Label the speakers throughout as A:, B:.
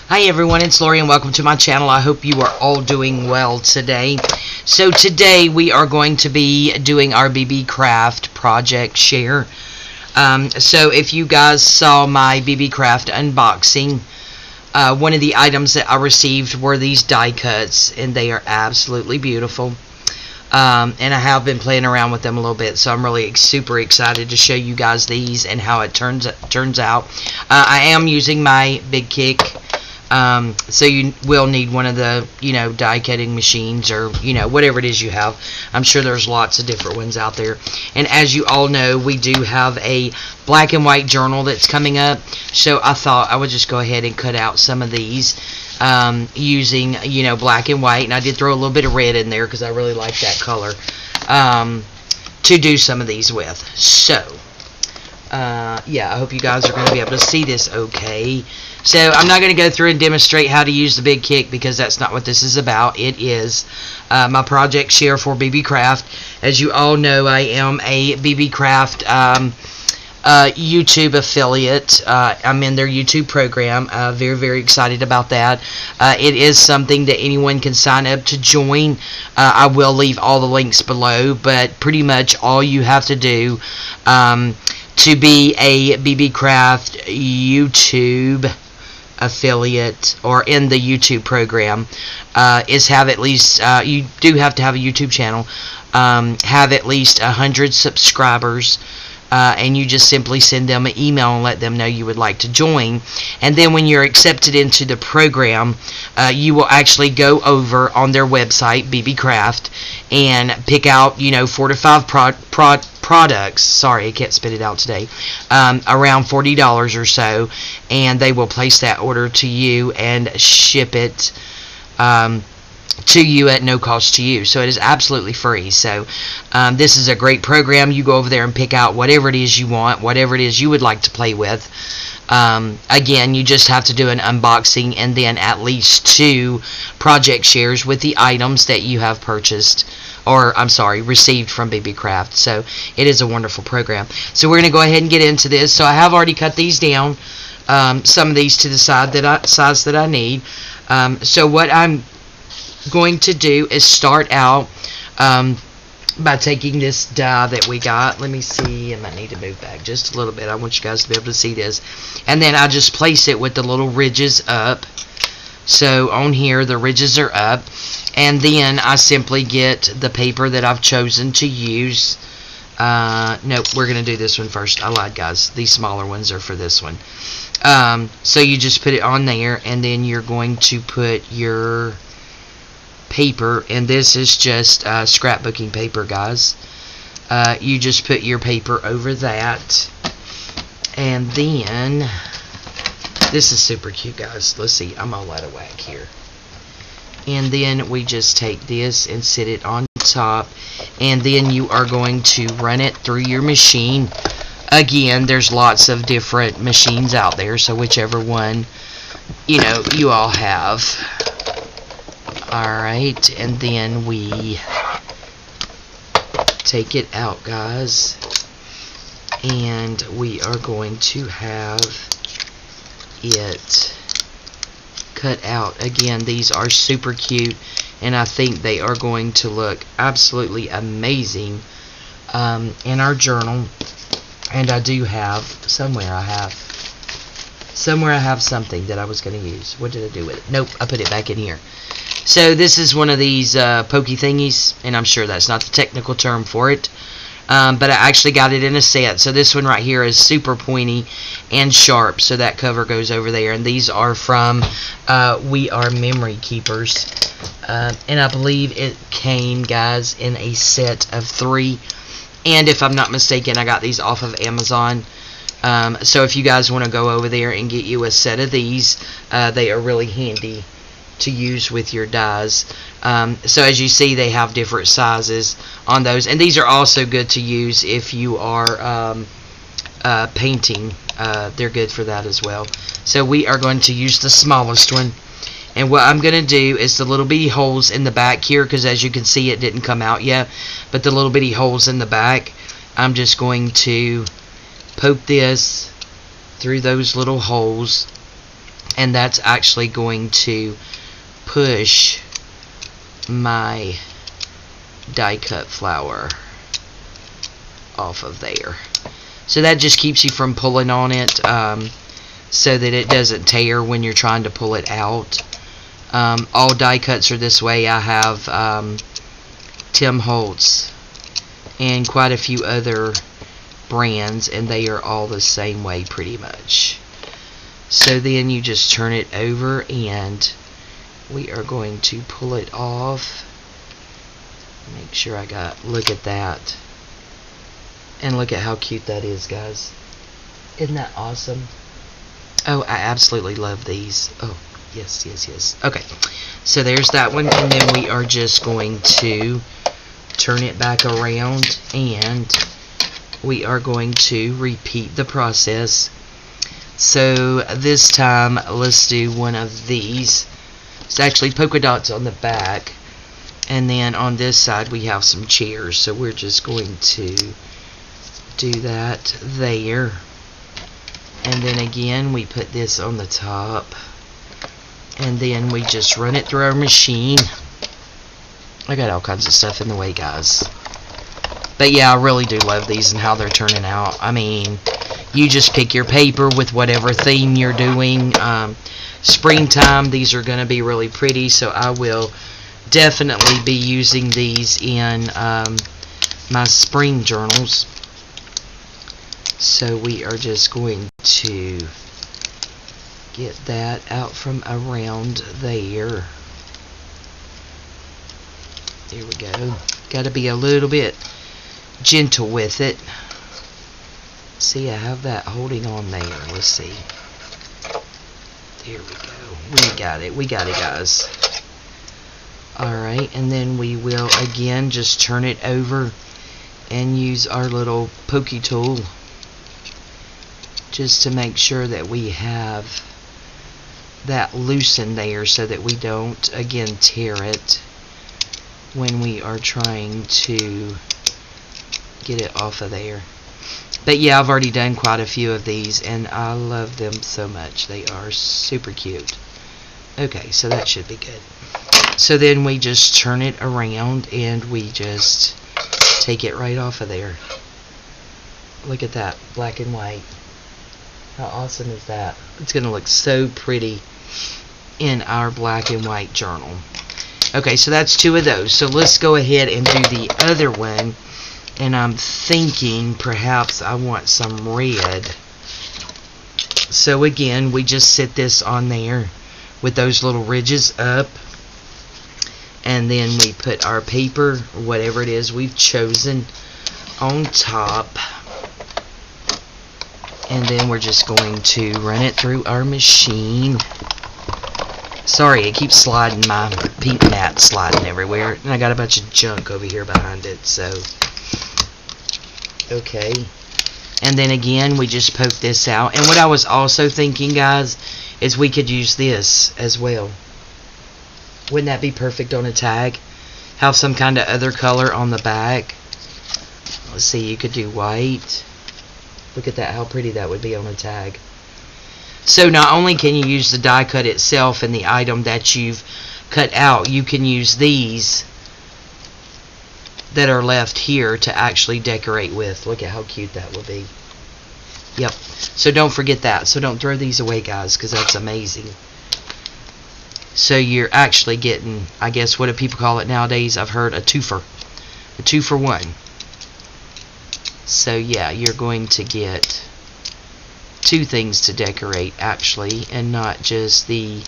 A: Hi everyone, it's Lori and welcome to my channel. I hope you are all doing well today. So today we are going to be doing our BeeBeecraft project share. So if you guys saw my BeeBeecraft unboxing, one of the items that I received were these die cuts, and they are absolutely beautiful. And I have been playing around with them a little bit, so I'm really super excited to show you guys these and how it turns out. I am using my big kick. So you will need one of the, die cutting machines or, whatever it is you have. I'm sure there's lots of different ones out there. And as you all know, we do have a black and white journal that's coming up. So I thought I would just go ahead and cut out some of these using, black and white. And I did throw a little bit of red in there because I really like that color to do some of these with. So, yeah, I hope you guys are going to be able to see this okay. So I'm not going to go through and demonstrate how to use the big kick because that's not what this is about. It is my project share for BeeBeecraft. As you all know, I am a BeeBeecraft YouTube affiliate. I'm in their YouTube program. Very, very excited about that. It is something that anyone can sign up to join. I will leave all the links below, but pretty much all you have to do to be a BeeBeecraft YouTube affiliate or in the YouTube program is have at least you do have to have a YouTube channel, have at least 100 subscribers, and you just simply send them an email and let them know you would like to join. And then when you're accepted into the program, you will actually go over on their website, BeeBeecraft, and pick out 4 to 5 products. Sorry, I can't spit it out today. Around $40 or so, and they will place that order to you and ship it to you at no cost to you. So it is absolutely free. So this is a great program. You go over there and pick out whatever it is you want, whatever it is you would like to play with. Again, you just have to do an unboxing and then at least 2 project shares with the items that you have purchased, or I'm sorry, received from BeeBeecraft. So it is a wonderful program. So we're going to go ahead and get into this. So I have already cut these down, some of these to the size that I need. So what I'm going to do is start out by taking this die that we got. Let me see, I might need to move back just a little bit. I want you guys to be able to see this. And then I just place it with the little ridges up. So on here the ridges are up, and then I simply get the paper that I've chosen to use. Nope, we're going to do this one first. I lied, guys. These smaller ones are for this one. So you just put it on there, and then you're going to put your paper, and this is just scrapbooking paper, guys. You just put your paper over that, and then this is super cute, guys. Let's see, I'm all out of whack here. And then we just take this and sit it on top, and then you are going to run it through your machine. Again, there's lots of different machines out there, so whichever one you all have. Alright, and then we take it out, guys, and we are going to have it cut out. Again, these are super cute, and I think they are going to look absolutely amazing in our journal. And I do have somewhere I have something that I was going to use. What did I do with it? Nope, I put it back in here. So this is one of these pokey thingies, and I'm sure that's not the technical term for it, but I actually got it in a set. So this one right here is super pointy and sharp, so that cover goes over there. And these are from We Are Memory Keepers, and I believe it came, guys, in a set of 3. And if I'm not mistaken, I got these off of Amazon. So if you guys want to go over there and get you a set of these, they are really handy to use with your dies. So as you see, they have different sizes on those, and these are also good to use if you are painting. They're good for that as well. So we are going to use the smallest one, and what I'm going to do is the little bitty holes in the back here, because as you can see it didn't come out yet, but the little bitty holes in the back, I'm just going to poke this through those little holes, and that's actually going to push my die cut flower off of there. So that just keeps you from pulling on it, so that it doesn't tear when you're trying to pull it out. All die cuts are this way. I have Tim Holtz and quite a few other brands, and they are all the same way pretty much. So then you just turn it over, and we are going to pull it off. Make sure I got, look at that. And look at how cute that is, guys. Isn't that awesome? Oh, I absolutely love these. Oh, yes, yes, yes. Okay, so there's that one, and then we are just going to turn it back around, and we are going to repeat the process. So this time, let's do one of these. It's actually polka dots on the back, and then on this side we have some chairs, so we're just going to do that there. And then again we put this on the top, and then we just run it through our machine. I got all kinds of stuff in the way, guys, but yeah, I really do love these and how they're turning out. I mean, you just pick your paper with whatever theme you're doing. Springtime, these are going to be really pretty, so I will definitely be using these in my spring journals. So we are just going to get that out from around there. There we go. Got to be a little bit gentle with it. See, I have that holding on there. Let's see. There we go. We got it. We got it, guys. Alright, and then we will again just turn it over and use our little pokey tool just to make sure that we have that loosened there so that we don't again tear it when we are trying to get it off of there. But yeah, I've already done quite a few of these, and I love them so much. They are super cute. Okay, so that should be good. So then we just turn it around, and we just take it right off of there. Look at that, black and white. How awesome is that? It's going to look so pretty in our black and white journal. Okay, so that's two of those. So let's go ahead and do the other one. And I'm thinking perhaps I want some red. So again, we just sit this on there with those little ridges up. And then we put our paper, whatever it is we've chosen, on top. And then we're just going to run it through our machine. Sorry, it keeps sliding, my peep mat sliding everywhere. And I got a bunch of junk over here behind it, so... Okay, and then again we just poke this out. And what I was also thinking, guys, is we could use this as well. Wouldn't that be perfect on a tag? Have some kind of other color on the back. Let's see, you could do white. Look at that, how pretty that would be on a tag. So not only can you use the die cut itself and the item that you've cut out, you can use these that are left here to actually decorate with. Look at how cute that will be. Yep. So don't forget that. So don't throw these away, guys, because that's amazing. So you're actually getting, I guess, what do people call it nowadays? I've heard a twofer. A 2-for-1. So yeah, you're going to get two things to decorate actually, and not just the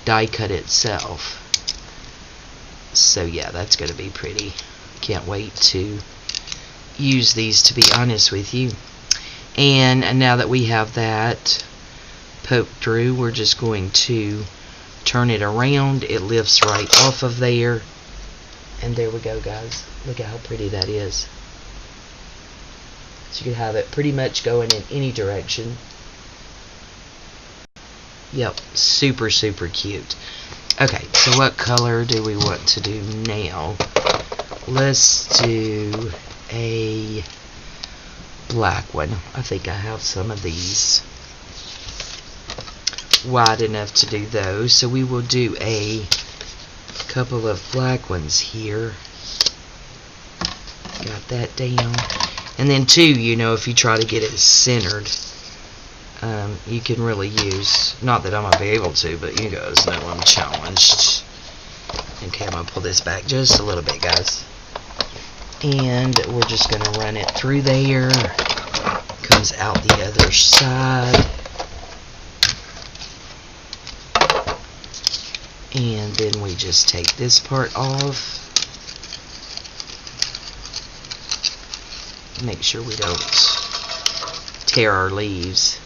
A: die cut itself. So yeah, that's going to be pretty. Can't wait to use these, to be honest with you. And now that we have that poked through, we're just going to turn it around. It lifts right off of there, and there we go, guys. Look at how pretty that is. So you can have it pretty much going in any direction. Yep, super super cute. Okay, so what color do we want to do now? Let's do a black one. I think I have some of these. wide enough to do those, so we will do a couple of black ones here. Got that down. And then too, you know, if you try to get it centered, you can really use, not that I'm going to be able to, but you guys know I'm challenged. Okay, I'm going to pull this back just a little bit, guys. And we're just going to run it through there. Comes out the other side. And then we just take this part off. Make sure we don't tear our leaves.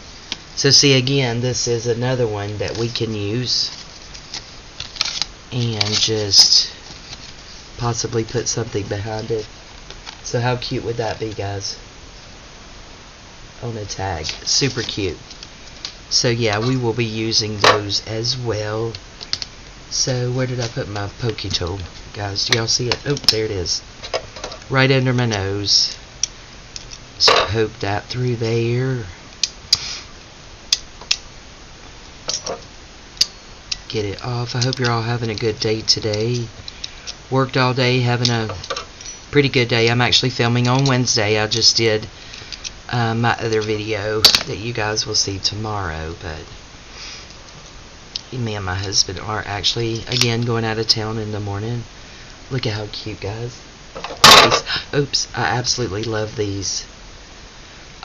A: So see, again, this is another one that we can use and just possibly put something behind it. So how cute would that be, guys? On a tag. Super cute. So yeah, we will be using those as well. So where did I put my pokey tool, guys? Do y'all see it? Oh, there it is. Right under my nose. Just poke that through there. Get it off. I hope you're all having a good day today. Worked all day, having a pretty good day. I'm actually filming on Wednesday. I just did my other video that you guys will see tomorrow, but me and my husband are actually again going out of town in the morning. Look at how cute, guys. Oops, I absolutely love these.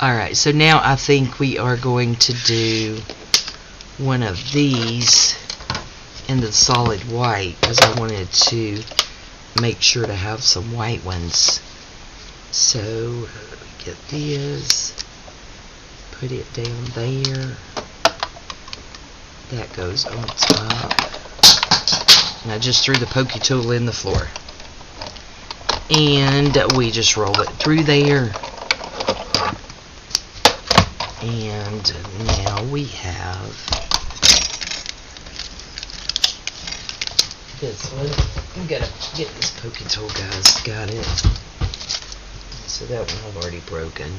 A: Alright, so now I think we are going to do one of these in the solid white, because I wanted to make sure to have some white ones. So get this, put it down there. That goes on top. And I just threw the pokey tool in the floor. And we just roll it through there. And now we have this one. I'm gonna get this pokey tool, guys. Got it. So that one I've already broken.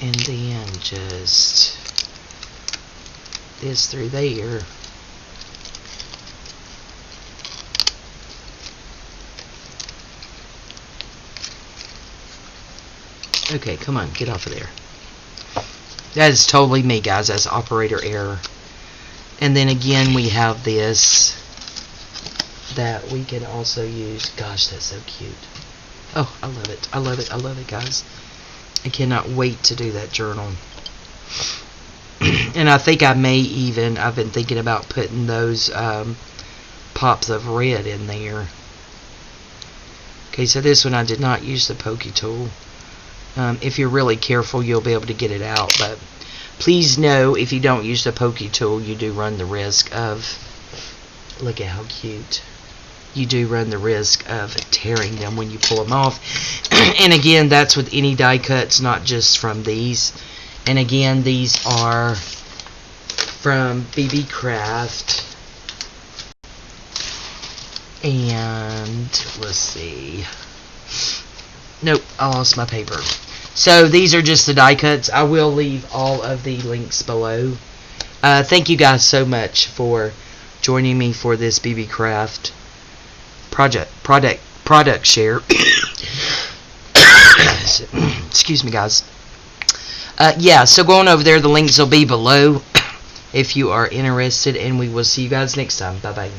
A: And then just this through there. Okay, come on, get off of there. That is totally me, guys. That's operator error. And then again, we have this that we can also use. Gosh, that's so cute. Oh, I love it. I love it. I love it, guys. I cannot wait to do that journal. And I think I may even, I've been thinking about putting those pops of red in there. Okay, so this one I did not use the pokey tool. If you're really careful, you'll be able to get it out. But please know, if you don't use the pokey tool, you do run the risk of, look at how cute. You do run the risk of tearing them when you pull them off. And again, that's with any die cuts, not just from these. And again, these are from BeeBeecraft. And let's see. Nope, I lost my paper. So these are just the die cuts. I will leave all of the links below. Thank you guys so much for joining me for this BeeBeecraft product share. Excuse me, guys. Yeah, so going over there, the links will be below if you are interested, and we will see you guys next time. Bye bye.